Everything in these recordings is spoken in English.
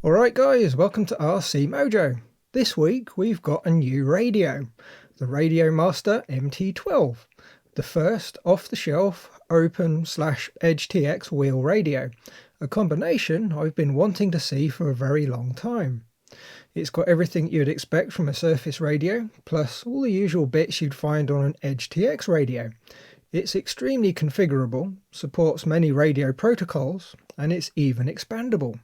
Alright guys, welcome to RC Mojo. This week we've got a new radio, the RadioMaster MT12, the first off-the-shelf open/EdgeTX wheel radio, a combination I've been wanting to see for a very long time. It's got everything you'd expect from a surface radio, plus all the usual bits you'd find on an EdgeTX radio. It's extremely configurable, supports many radio protocols, and it's even expandable.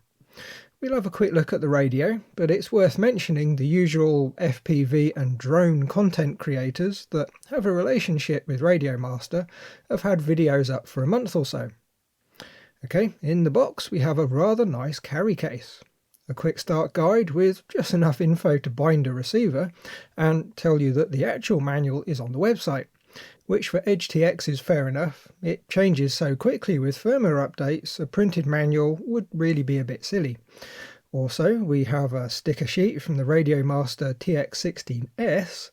We'll have a quick look at the radio, but it's worth mentioning the usual FPV and drone content creators that have a relationship with RadioMaster have had videos up for a month or so. Okay, in the box we have a rather nice carry case, a quick start guide with just enough info to bind a receiver and tell you that the actual manual is on the website, which for EdgeTX is fair enough. It changes so quickly with firmware updates, a printed manual would really be a bit silly. Also, we have a sticker sheet from the RadioMaster TX16S.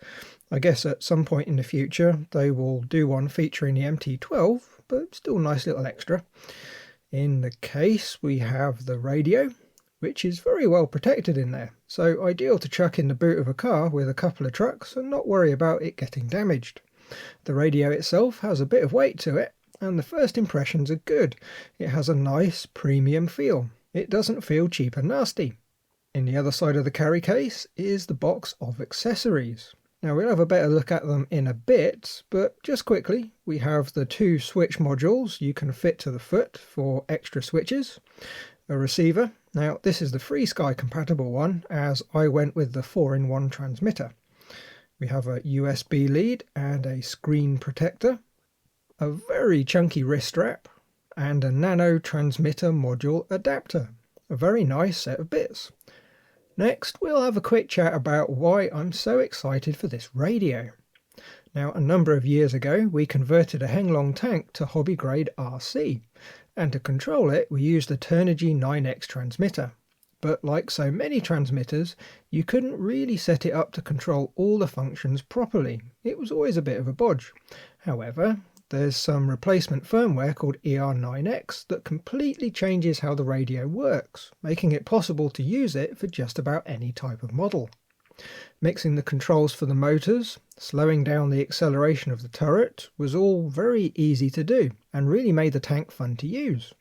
I guess at some point in the future they will do one featuring the MT12, but still nice little extra. In the case we have the radio, which is very well protected in there, so ideal to chuck in the boot of a car with a couple of trucks and not worry about it getting damaged. The radio itself has a bit of weight to it, and the first impressions are good. It has a nice premium feel. It doesn't feel cheap and nasty. In the other side of the carry case is the box of accessories. Now we'll have a better look at them in a bit, but just quickly, we have the two switch modules you can fit to the foot for extra switches, a receiver. Now this is the FreeSky compatible one, as I went with the 4-in-1 transmitter. We have a USB lead and a screen protector, a very chunky wrist strap, and a nano transmitter module adapter. A very nice set of bits. Next, we'll have a quick chat about why I'm so excited for this radio. Now, a number of years ago, we converted a Henglong tank to hobby grade RC, and to control it, we used a Turnigy 9X transmitter. But like so many transmitters, you couldn't really set it up to control all the functions properly. It was always a bit of a bodge. However, there's some replacement firmware called ER9X that completely changes how the radio works, making it possible to use it for just about any type of model. Mixing the controls for the motors, slowing down the acceleration of the turret was all very easy to do and really made the tank fun to use.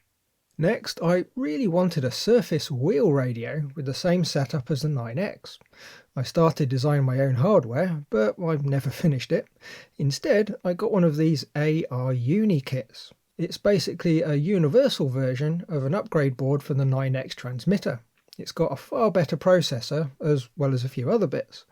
Next, I really wanted a surface wheel radio with the same setup as the 9X. I started designing my own hardware, but I've never finished it. Instead, I got one of these AR Uni kits. It's basically a universal version of an upgrade board for the 9X transmitter. It's got a far better processor, as well as a few other bits.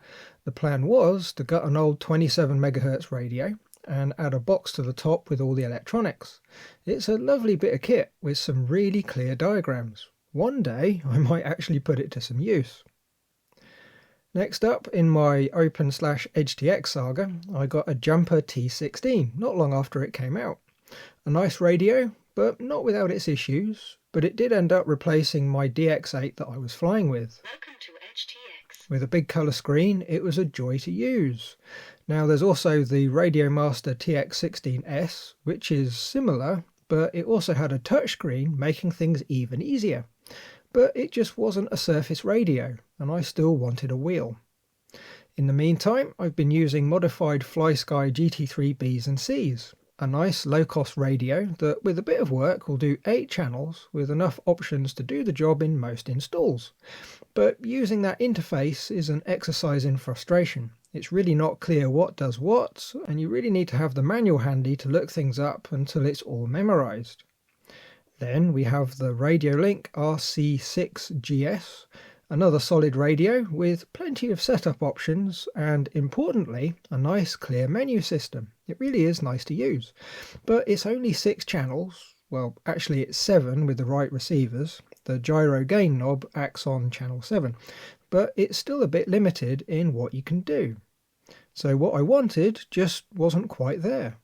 The plan was to gut an old 27 MHz radio, and add a box to the top with all the electronics. It's a lovely bit of kit with some really clear diagrams. One day I might actually put it to some use. Next up in my open/EdgeTX saga, I got a Jumper T16 not long after it came out. A nice radio, but not without its issues, but it did end up replacing my DX8 that I was flying with. Welcome to EdgeTX. With a big colour screen, it was a joy to use. Now there's also the RadioMaster TX16S, which is similar, but it also had a touchscreen, making things even easier. But it just wasn't a surface radio, and I still wanted a wheel. In the meantime, I've been using modified FlySky GT3 Bs and Cs, a nice low-cost radio that with a bit of work will do 8 channels with enough options to do the job in most installs. But using that interface is an exercise in frustration. It's really not clear what does what, and you really need to have the manual handy to look things up until it's all memorized. Then we have the RadioLink RC6GS, another solid radio with plenty of setup options and, importantly, a nice clear menu system. It really is nice to use, but it's only 6 channels. Well, actually it's 7 with the right receivers. The gyro gain knob acts on channel 7, but it's still a bit limited in what you can do. So what I wanted just wasn't quite there.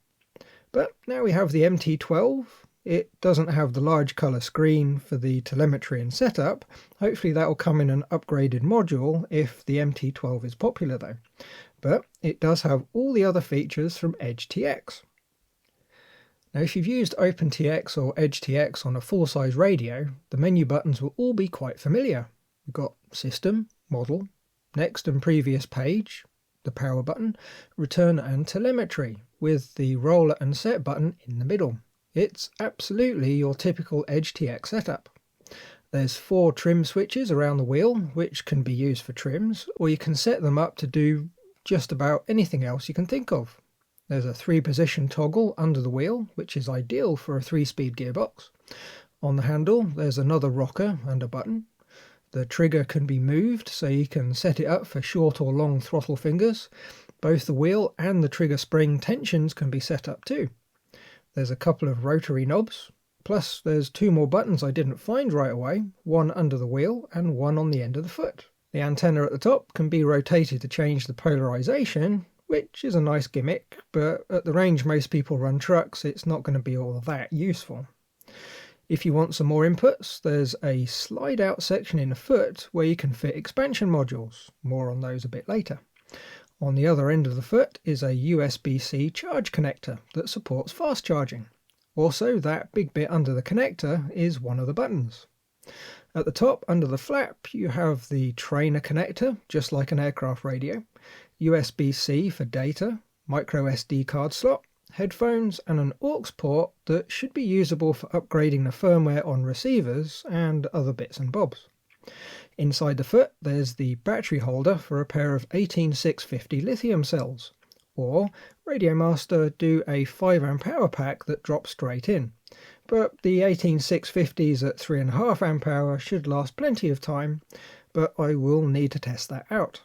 But now we have the MT12. It doesn't have the large colour screen for the telemetry and setup. Hopefully that will come in an upgraded module if the MT12 is popular though. But it does have all the other features from EdgeTX. Now if you've used OpenTX or EdgeTX on a full-size radio, the menu buttons will all be quite familiar. We've got System, Model, Next and Previous Page, the power button, Return and Telemetry, with the Roller and Set button in the middle. It's absolutely your typical EdgeTX setup. There's 4 trim switches around the wheel, which can be used for trims, or you can set them up to do just about anything else you can think of. There's a 3-position toggle under the wheel, which is ideal for a 3-speed gearbox. On the handle, there's another rocker and a button. The trigger can be moved, so you can set it up for short or long throttle fingers. Both the wheel and the trigger spring tensions can be set up too. There's a couple of rotary knobs, plus there's 2 more buttons I didn't find right away, one under the wheel and one on the end of the foot. The antenna at the top can be rotated to change the polarization, which is a nice gimmick, but at the range most people run trucks, it's not going to be all that useful. If you want some more inputs, there's a slide out section in the foot where you can fit expansion modules. More on those a bit later. On the other end of the foot is a USB-C charge connector that supports fast charging. Also, that big bit under the connector is one of the buttons. At the top, under the flap, you have the trainer connector, just like an aircraft radio, USB-C for data, micro SD card slot, headphones and an aux port that should be usable for upgrading the firmware on receivers and other bits and bobs. Inside the foot there's the battery holder for a pair of 18650 lithium cells, or RadioMaster do a 5 Ah pack that drops straight in, but the 18650s at 3.5 Ah should last plenty of time, but I will need to test that out.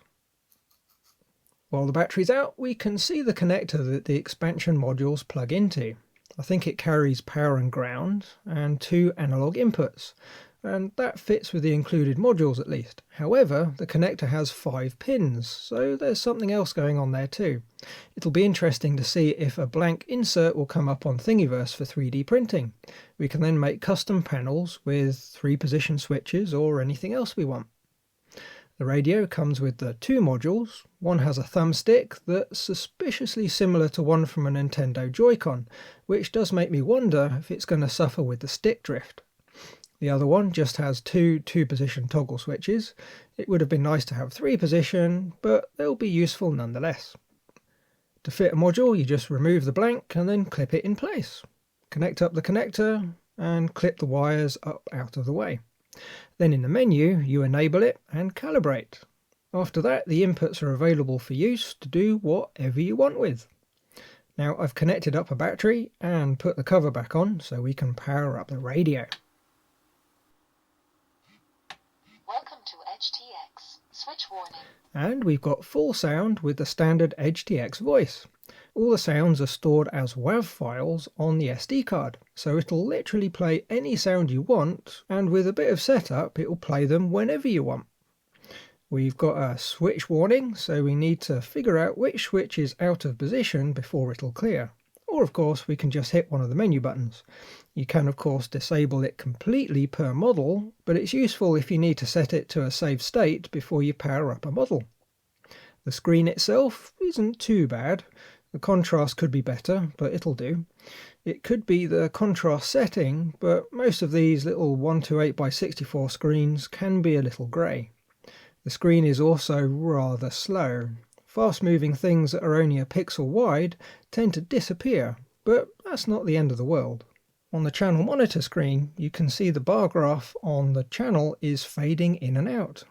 While the battery's out, we can see the connector that the expansion modules plug into. I think it carries power and ground and 2 analog inputs, and that fits with the included modules at least. However, the connector has 5 pins, so there's something else going on there too. It'll be interesting to see if a blank insert will come up on Thingiverse for 3D printing. We can then make custom panels with 3-position switches or anything else we want. The radio comes with the 2 modules. One has a thumbstick that's suspiciously similar to one from a Nintendo Joy-Con, which does make me wonder if it's going to suffer with the stick drift. The other one just has 2 2-position toggle switches. It would have been nice to have 3-position, but they'll be useful nonetheless. To fit a module, you just remove the blank and then clip it in place. Connect up the connector and clip the wires up out of the way. Then in the menu, you enable it and calibrate. After that, the inputs are available for use to do whatever you want with. Now I've connected up a battery and put the cover back on so we can power up the radio. Welcome to EdgeTX. Switch warning. And we've got full sound with the standard EdgeTX voice. All the sounds are stored as WAV files on the SD card, so it'll literally play any sound you want, and with a bit of setup it'll play them whenever you want. We've got a switch warning, so we need to figure out which switch is out of position before it'll clear. Or of course we can just hit one of the menu buttons. You can of course disable it completely per model, but it's useful if you need to set it to a safe state before you power up a model. The screen itself isn't too bad. The contrast could be better, but it'll do. It could be the contrast setting, but most of these little 128x64 screens can be a little grey. The screen is also rather slow. Fast-moving things that are only a pixel wide tend to disappear, but that's not the end of the world. On the channel monitor screen, you can see the bar graph on the channel is fading in and out.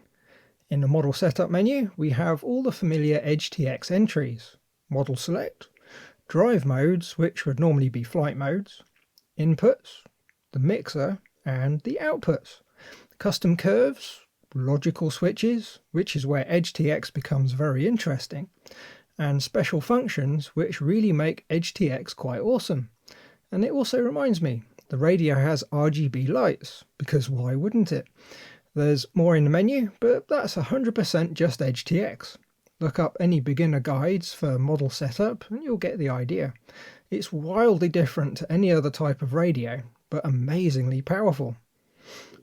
In the model setup menu, we have all the familiar EdgeTX entries. Model select, drive modes, which would normally be flight modes, inputs, the mixer, and the outputs. Custom curves, logical switches, which is where EdgeTX becomes very interesting, and special functions, which really make EdgeTX quite awesome. And it also reminds me, the radio has RGB lights, because why wouldn't it? There's more in the menu, but that's 100% just EdgeTX. Look up any beginner guides for model setup and you'll get the idea. It's wildly different to any other type of radio, but amazingly powerful.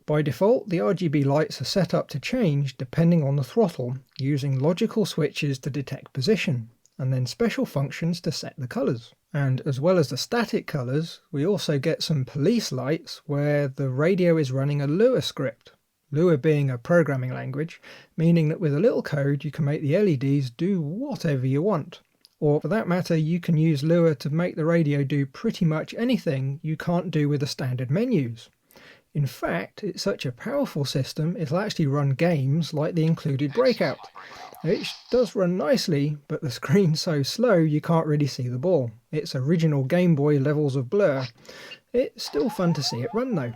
By default, the RGB lights are set up to change depending on the throttle, using logical switches to detect position, and then special functions to set the colours. And as well as the static colours, we also get some police lights where the radio is running a Lua script. Lua being a programming language, meaning that with a little code you can make the LEDs do whatever you want. Or for that matter, you can use Lua to make the radio do pretty much anything you can't do with the standard menus. In fact, it's such a powerful system it'll actually run games like the included Breakout. It does run nicely, but the screen's so slow you can't really see the ball. It's original Game Boy levels of blur. It's still fun to see it run though.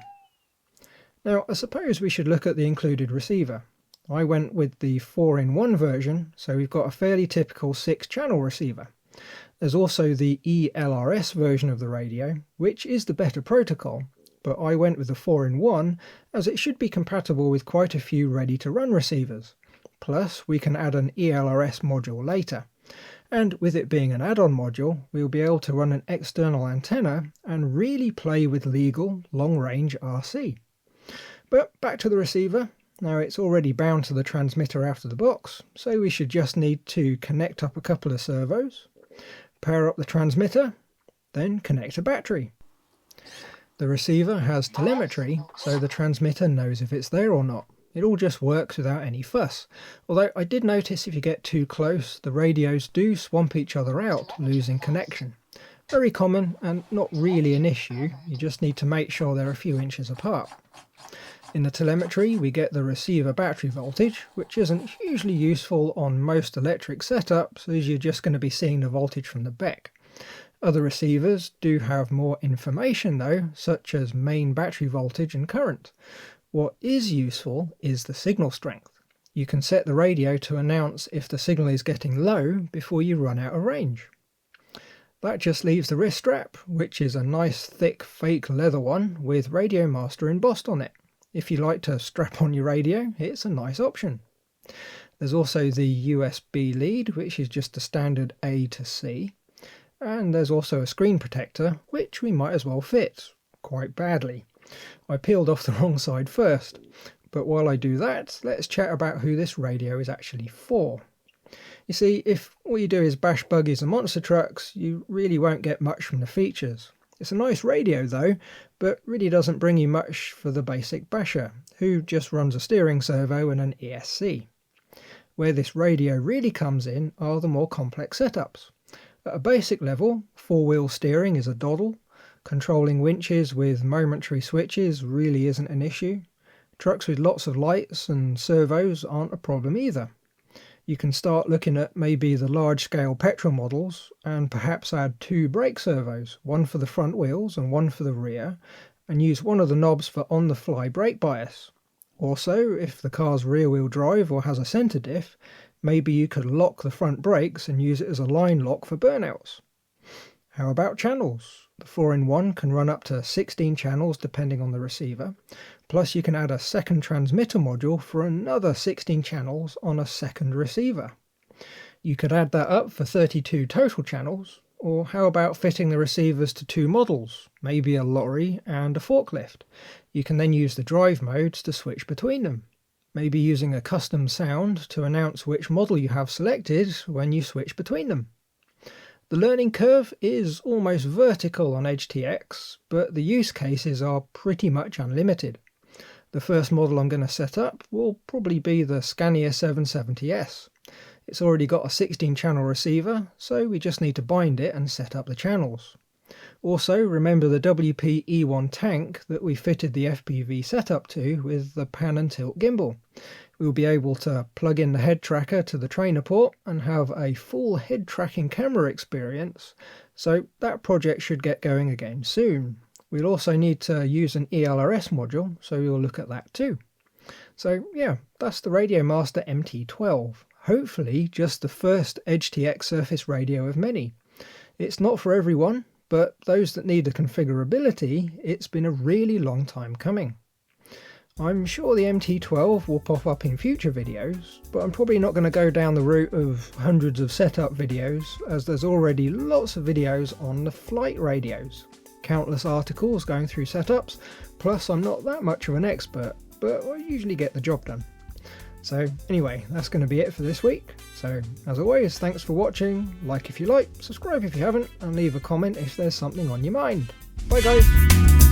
Now, I suppose we should look at the included receiver. I went with the 4-in-1 version, so we've got a fairly typical 6-channel receiver. There's also the ELRS version of the radio, which is the better protocol, but I went with the 4-in-1 as it should be compatible with quite a few ready-to-run receivers. Plus, we can add an ELRS module later. And with it being an add-on module, we'll be able to run an external antenna and really play with legal long-range RC. But back to the receiver. Now it's already bound to the transmitter out of the box, so we should just need to connect up a couple of servos, power up the transmitter, then connect a battery. The receiver has telemetry, so the transmitter knows if it's there or not. It all just works without any fuss, although I did notice if you get too close, the radios do swamp each other out, losing connection. Very common and not really an issue, you just need to make sure they're a few inches apart. In the telemetry we get the receiver battery voltage, which isn't hugely useful on most electric setups as you're just going to be seeing the voltage from the BEC. Other receivers do have more information though, such as main battery voltage and current. What is useful is the signal strength. You can set the radio to announce if the signal is getting low before you run out of range. That just leaves the wrist strap, which is a nice thick fake leather one with RadioMaster embossed on it. If you like to strap on your radio, it's a nice option. There's also the USB lead, which is just a standard A to C. And there's also a screen protector, which we might as well fit, quite badly. I peeled off the wrong side first, but while I do that, let's chat about who this radio is actually for. You see, if all you do is bash buggies and monster trucks, you really won't get much from the features. It's a nice radio though, but really doesn't bring you much for the basic basher, who just runs a steering servo and an ESC. Where this radio really comes in are the more complex setups. At a basic level, 4-wheel steering is a doddle. Controlling winches with momentary switches really isn't an issue. Trucks with lots of lights and servos aren't a problem either. You can start looking at maybe the large-scale petrol models and perhaps add 2 brake servos, one for the front wheels and one for the rear, and use one of the knobs for on-the-fly brake bias. Also, if the car's rear-wheel drive or has a centre diff, maybe you could lock the front brakes and use it as a line lock for burnouts. How about channels? The 4-in-1 can run up to 16 channels depending on the receiver, plus you can add a second transmitter module for another 16 channels on a second receiver. You could add that up for 32 total channels, or how about fitting the receivers to 2 models, maybe a lorry and a forklift. You can then use the drive modes to switch between them, maybe using a custom sound to announce which model you have selected when you switch between them. The learning curve is almost vertical on EdgeTX, but the use cases are pretty much unlimited. The first model I'm going to set up will probably be the Scania 770S. It's already got a 16-channel receiver, so we just need to bind it and set up the channels. Also, remember the WP-E1 tank that we fitted the FPV setup to with the pan and tilt gimbal. We'll be able to plug in the head tracker to the trainer port and have a full head tracking camera experience, so that project should get going again soon. We'll also need to use an ELRS module, so we'll look at that too. So yeah, that's the RadioMaster MT12. Hopefully just the first EdgeTX surface radio of many. It's not for everyone, but those that need the configurability, it's been a really long time coming. I'm sure the MT12 will pop up in future videos, but I'm probably not going to go down the route of hundreds of setup videos, as there's already lots of videos on the flight radios. Countless articles going through setups, plus I'm not that much of an expert, but I usually get the job done. So anyway, that's going to be it for this week. So as always, thanks for watching, like if you like, subscribe if you haven't, and leave a comment if there's something on your mind. Bye guys!